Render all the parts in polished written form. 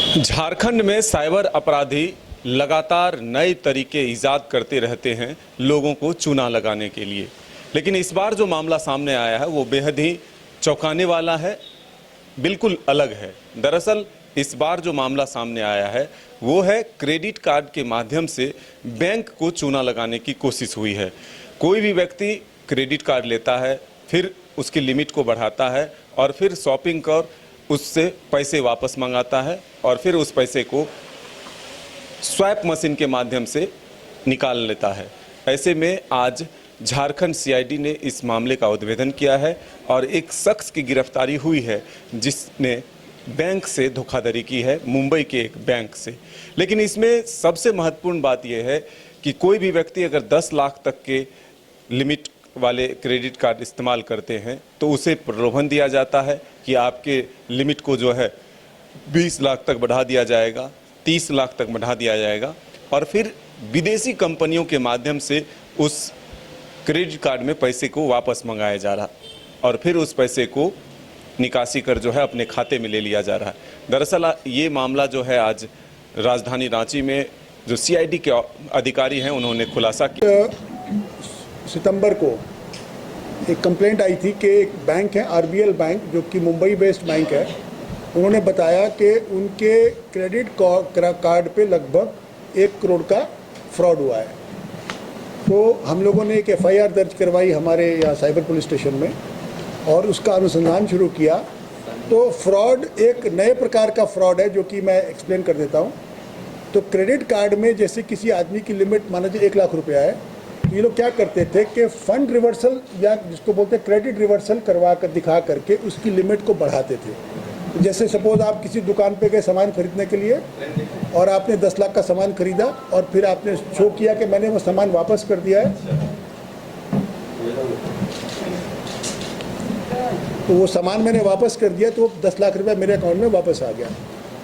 झारखंड में साइबर अपराधी लगातार नए तरीके ईजाद करते रहते हैं लोगों को चूना लगाने के लिए। लेकिन इस बार जो मामला सामने आया है वो बेहद ही चौंकाने वाला है, बिल्कुल अलग है। दरअसल इस बार जो मामला सामने आया है वो है क्रेडिट कार्ड के माध्यम से बैंक को चूना लगाने की कोशिश हुई है। कोई भी व्यक्ति क्रेडिट कार्ड लेता है, फिर उसकी लिमिट को बढ़ाता है और फिर शॉपिंग कर उससे पैसे वापस मंगाता है और फिर उस पैसे को स्वैप मशीन के माध्यम से निकाल लेता है। ऐसे में आज झारखंड सीआईडी ने इस मामले का उद्भेदन किया है और एक शख्स की गिरफ्तारी हुई है जिसने बैंक से धोखाधड़ी की है, मुंबई के एक बैंक से। लेकिन इसमें सबसे महत्वपूर्ण बात यह है कि कोई भी व्यक्ति अगर 10 लाख तक के लिमिट वाले क्रेडिट कार्ड इस्तेमाल करते हैं तो उसे प्रलोभन दिया जाता है कि आपके लिमिट को जो है 20 लाख तक बढ़ा दिया जाएगा, 30 लाख तक बढ़ा दिया जाएगा और फिर विदेशी कंपनियों के माध्यम से उस क्रेडिट कार्ड में पैसे को वापस मंगाया जा रहा और फिर उस पैसे को निकासी कर जो है अपने खाते में ले लिया जा रहा है। दरअसल ये मामला जो है आज राजधानी रांची में जो सीआईडी के अधिकारी हैं उन्होंने खुलासा किया। सितंबर को एक कंप्लेंट आई थी कि एक बैंक है आरबीएल बैंक, जो कि मुंबई बेस्ड बैंक है। उन्होंने बताया कि उनके क्रेडिट कार्ड पे लगभग 1 करोड़ का फ्रॉड हुआ है। तो हम लोगों ने एक एफआईआर दर्ज करवाई हमारे यहाँ साइबर पुलिस स्टेशन में और उसका अनुसंधान शुरू किया। तो फ्रॉड एक नए प्रकार का फ्रॉड है जो कि मैं एक्सप्लेन कर देता हूँ। तो क्रेडिट कार्ड में जैसे किसी आदमी की लिमिट मान लीजिए 1 लाख रुपया है, ये लोग क्या करते थे कि फंड रिवर्सल या जिसको बोलते हैं क्रेडिट रिवर्सल करवा कर दिखा करके उसकी लिमिट को बढ़ाते थे। जैसे सपोज आप किसी दुकान पे गए सामान खरीदने के लिए और आपने 10 लाख का सामान खरीदा और फिर आपने शो किया कि मैंने वो सामान वापस कर दिया है, तो वो सामान मैंने वापस कर दिया तो 10 लाख रुपया मेरे अकाउंट में वापस आ गया।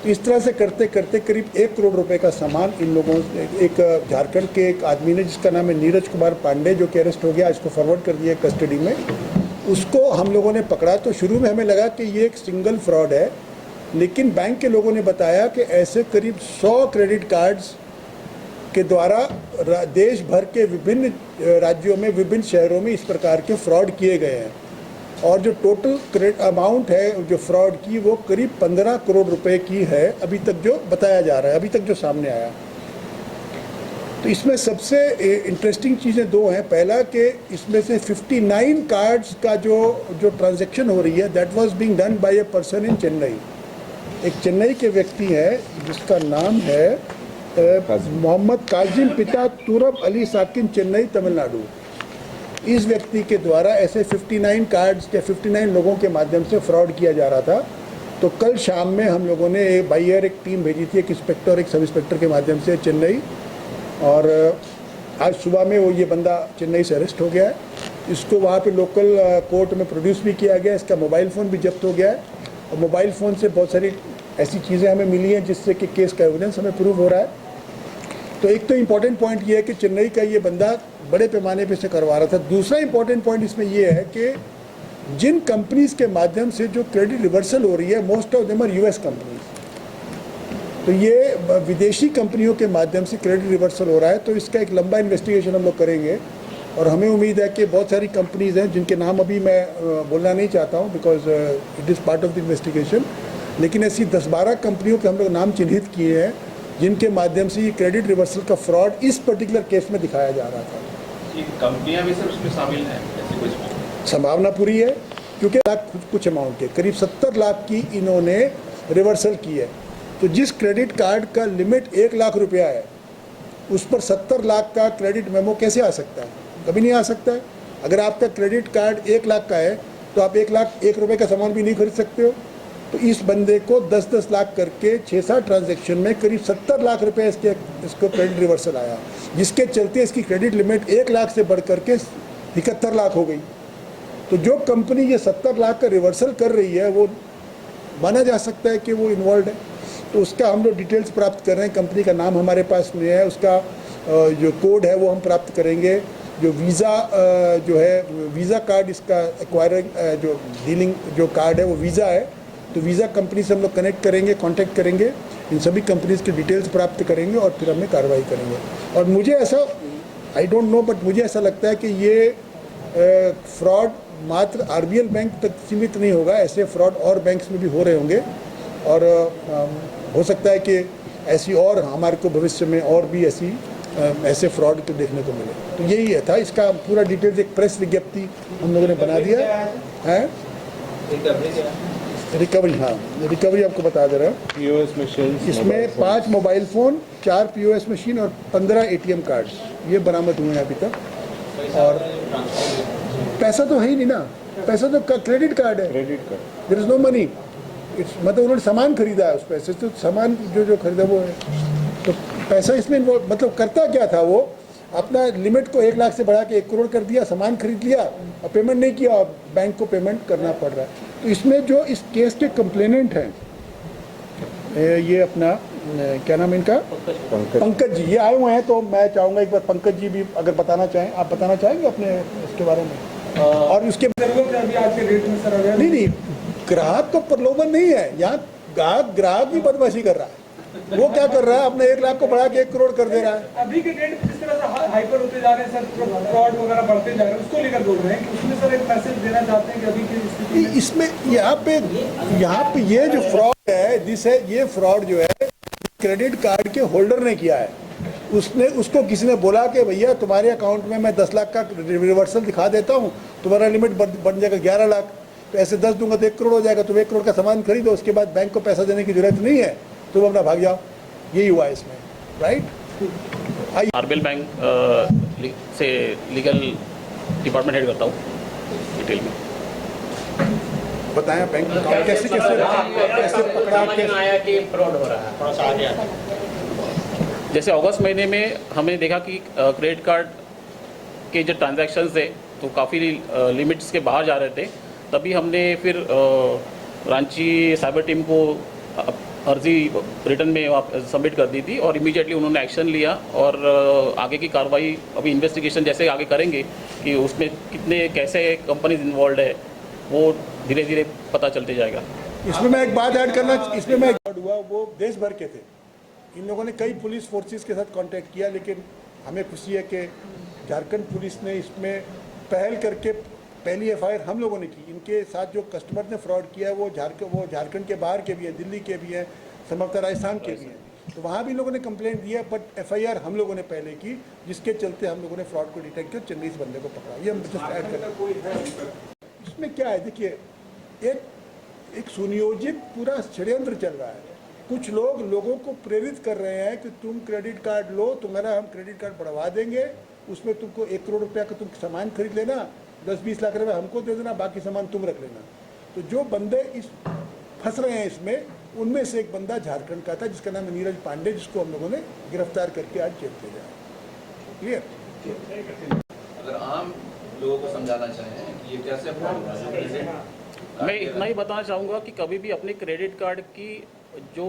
तो इस तरह से करते करते करीब 1 करोड़ रुपए का सामान इन लोगों एक झारखंड के एक आदमी ने जिसका नाम है नीरज कुमार पांडे, जो कि अरेस्ट हो गया, इसको फॉरवर्ड कर दिया कस्टडी में। उसको हम लोगों ने पकड़ा। तो शुरू में हमें लगा कि ये एक सिंगल फ्रॉड है, लेकिन बैंक के लोगों ने बताया कि ऐसे करीब 100 क्रेडिट कार्ड्स के द्वारा देश भर के विभिन्न राज्यों में, विभिन्न शहरों में इस प्रकार के फ्रॉड किए गए हैं और जो टोटल क्रेडिट अमाउंट है जो फ्रॉड की वो करीब 15 करोड़ रुपए की है अभी तक, जो बताया जा रहा है, अभी तक जो सामने आया। तो इसमें सबसे इंटरेस्टिंग चीज़ें 2 हैं। पहला कि इसमें से 59 कार्ड्स का जो ट्रांजैक्शन हो रही है that was being done by a person in Chennai. एक चेन्नई के व्यक्ति है जिसका नाम है मोहम्मद काजिम पिता तुरब अली साकिन, चेन्नई तमिलनाडु। इस व्यक्ति के द्वारा ऐसे 59 कार्ड्स या 59 लोगों के माध्यम से फ्रॉड किया जा रहा था। तो कल शाम में हम लोगों ने बाई एयर एक टीम भेजी थी, एक इंस्पेक्टर, एक सब इंस्पेक्टर के माध्यम से चेन्नई, और आज सुबह में वो ये बंदा चेन्नई से अरेस्ट हो गया है। इसको वहाँ पे लोकल कोर्ट में प्रोड्यूस भी किया गया। इसका मोबाइल फ़ोन भी जब्त हो गया है और मोबाइल फ़ोन से बहुत सारी ऐसी चीज़ें हमें मिली हैं जिससे कि केस का एविडेंस हमें प्रूव हो रहा है। तो एक तो इम्पॉर्टेंट पॉइंट ये है कि चेन्नई का ये बंदा बड़े पैमाने पे से करवा रहा था। दूसरा इम्पॉर्टेंट पॉइंट इसमें ये है कि जिन कंपनीज के माध्यम से जो क्रेडिट रिवर्सल हो रही है, most of them are US companies. तो ये विदेशी कंपनियों के माध्यम से क्रेडिट रिवर्सल हो रहा है। तो इसका एक लंबा इन्वेस्टिगेशन हम लोग करेंगे और हमें उम्मीद है कि बहुत सारी कंपनीज हैं जिनके नाम अभी मैं बोलना नहीं चाहता हूँ because it is part of the investigation, लेकिन ऐसी 10-12 कंपनियों के हम लोग नाम चिन्हित किए हैं जिनके माध्यम से ये क्रेडिट रिवर्सल का फ्रॉड इस पर्टिकुलर केस में दिखाया जा रहा था। ये कंपनियां भी सर उसमें शामिल हैं, ऐसी कुछ संभावना पूरी है क्योंकि कुछ अमाउंट के करीब 70 लाख की इन्होंने रिवर्सल की है। तो जिस क्रेडिट कार्ड का लिमिट 1 लाख रुपया है उस पर 70 लाख का क्रेडिट मेमो कैसे आ सकता है? कभी नहीं आ सकता है। अगर आपका क्रेडिट कार्ड 1 लाख का है तो आप 1 रुपये का सामान भी नहीं खरीद सकते हो। तो इस बंदे को 10-10 लाख करके 6-7 ट्रांजैक्शन में करीब 70 लाख रुपए इसको क्रेडिट रिवर्सल आया, जिसके चलते इसकी क्रेडिट लिमिट 1 लाख से बढ़ करके 71 लाख हो गई। तो जो कंपनी ये 70 लाख का रिवर्सल कर रही है वो माना जा सकता है कि वो इन्वॉल्व है। तो उसका हम लोग डिटेल्स प्राप्त कर रहे हैं। कंपनी का नाम हमारे पास में है, उसका जो कोड है वो हम प्राप्त करेंगे। जो वीज़ा जो है वीज़ा कार्ड, इसका एक्वायरिंग जो डीलिंग जो कार्ड है वो वीज़ा है, तो वीज़ा कंपनी से हम लोग कनेक्ट करेंगे, कांटेक्ट करेंगे, इन सभी कंपनीज की डिटेल्स प्राप्त करेंगे और फिर हमें कार्रवाई करेंगे। और मुझे ऐसा, आई डोंट नो, बट मुझे ऐसा लगता है कि ये फ्रॉड मात्र आरबीएल बैंक तक सीमित नहीं होगा, ऐसे फ्रॉड और बैंक्स में भी हो रहे होंगे और हो सकता है कि ऐसी और हमारे को भविष्य में और भी ऐसे फ्रॉड को देखने को मिले। तो यही था इसका पूरा डिटेल्स, एक प्रेस विज्ञप्ति हम लोगों ने बना दिया है। रिकवरी, हाँ रिकवरी आपको बता दे रहा हूँ। POS मशीन इसमें 5 मोबाइल फ़ोन, 4 POS मशीन और 15 ATM कार्ड्स ये बरामद हुए हैं अभी तक। और पैसा तो है ही नहीं ना, पैसा तो क्रेडिट कार्ड है, credit card, there is no money. It's मतलब उन्होंने सामान खरीदा है, उस पैसे से सामान जो खरीदा वो है। तो पैसा इसमें मतलब करता क्या था, वो अपना लिमिट को 1 लाख से बढ़ा के 1 करोड़ कर दिया, सामान खरीद लिया और पेमेंट नहीं किया, बैंक को पेमेंट करना पड़ रहा है। तो इसमें जो इस केस के कंप्लेनेंट हैं, ये अपना क्या नाम है इनका, पंकज जी, ये आए हुए हैं। तो मैं चाहूँगा एक बार पंकज जी भी अगर बताना चाहें, आप बताना चाहेंगे अपने इसके बारे में। और उसके नहीं, ग्राहक को प्रलोभन नहीं है यहाँ, ग्राहक ही बदमाशी कर रहा है। वो क्या कर रहा है, अपने 1 लाख को बढ़ा के 1 करोड़ कर दे रहा है। अभी के डेट में जिस तरह से हाइपर होते जा रहे हैं सर, फ्रॉड वगैरह बढ़ते जा रहे हैं, उसको लेकर बोल रहे हैं कि उसमें सर एक मैसेज देना चाहते हैं कि अभी की स्थिति में इसमें यहाँ पे ये जो फ्रॉड है, ये फ्रॉड जो है क्रेडिट कार्ड के होल्डर ने किया है। उसको किसी ने बोला कि भैया तुम्हारे अकाउंट में मैं 10 लाख का रिवर्सल दिखा देता हूँ, तुम्हारा लिमिट बन जाएगा 11 लाख, तो ऐसे 10 दूंगा तो 1 करोड़ हो जाएगा, तुम 1 करोड़ का सामान खरीदो, उसके बाद बैंक को पैसा देने की जरूरत नहीं है, तुम अपना भाग जाओ। यही हुआ इसमें, राइट। आरबीएल बैंक से लीगल डिपार्टमेंट हेड करता हूँ डिटेल में। बताया बैंक कैसे पकड़ा, आया कि फ्रॉड हो रहा है, थोड़ा सा आगे आता है। जैसे अगस्त महीने में हमने देखा कि क्रेडिट कार्ड के जो ट्रांजैक्शंस थे तो काफ़ी लिमिट्स के बाहर जा रहे थे। तभी हमने फिर रांची साइबर टीम को अर्जी रिटर्न में सबमिट कर दी थी और इमीडिएटली उन्होंने एक्शन लिया और आगे की कार्रवाई अभी इन्वेस्टिगेशन जैसे आगे करेंगे कि उसमें कितने कैसे कंपनीज इन्वॉल्व है वो धीरे धीरे पता चलते जाएगा। इसमें मैं एक बात ऐड करना, इसमें मैं हुआ वो देश भर के थे। इन लोगों ने कई पुलिस फोर्सेस के साथ कांटेक्ट किया, लेकिन हमें खुशी है कि झारखंड पुलिस ने इसमें पहल करके पहली एफआईआर हम लोगों ने की। इनके साथ जो कस्टमर ने फ्रॉड किया है वो झारखंड के बाहर के भी हैं, दिल्ली के भी हैं, संभवतः राजस्थान के भी हैं। तो वहाँ भी लोगों ने कंप्लेंट दिया, बट एफआईआर हम लोगों ने पहले की, जिसके चलते हम लोगों ने फ्रॉड को डिटेक्ट किया, चेन्नई से बंदे को पकड़ा। ये हम जस्ट ऐड करें। इसमें क्या है, देखिए एक सुनियोजित पूरा षड्यंत्र चल रहा है। कुछ लोगों को प्रेरित कर रहे हैं कि तुम क्रेडिट कार्ड लो, तुम्हारा हम क्रेडिट कार्ड बढ़वा देंगे, उसमें तुमको 1 करोड़ रुपया का तुम सामान खरीद लेना, 10-20 लाख रुपये हमको दे देना, बाकी सामान तुम रख लेना। तो जो बंदे फंस रहे हैं इसमें, उनमें से एक बंदा झारखंड का था जिसका नाम है नीरज पांडे, जिसको हम लोगों ने गिरफ्तार करके आज जेल भेजा है। क्लियर। अगर आम लोगों को समझाना चाहें कि ये कैसे फ्रॉड हो रहा है, मैं इतना ही बताना चाहूँगा कि कभी भी अपने क्रेडिट कार्ड की जो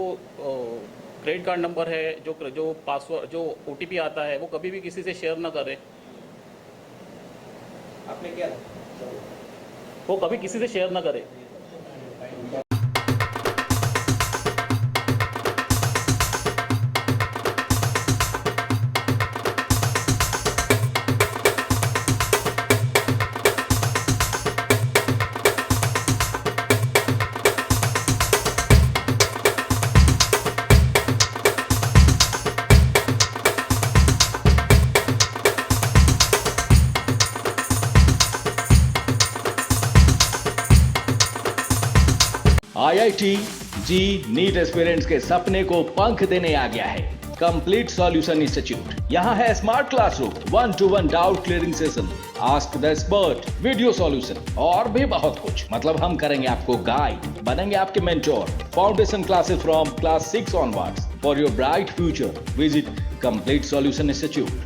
क्रेडिट कार्ड नंबर है, जो पासवर्ड, जो OTP आता है, वो कभी भी किसी से शेयर ना करें। आपने क्या वो कभी किसी से शेयर ना करें। IIT जी नीट एस्पिरेंट्स के सपने को पंख देने आ गया है कंप्लीट सॉल्यूशन इंस्टीट्यूट। यहाँ है smart classroom, 1-to-1 doubt clearing session, ask the expert, video solution और भी बहुत कुछ। मतलब हम करेंगे आपको गाइड, बनेंगे आपके mentor. Foundation classes from class 6 onwards for your bright future. Visit complete solution institute.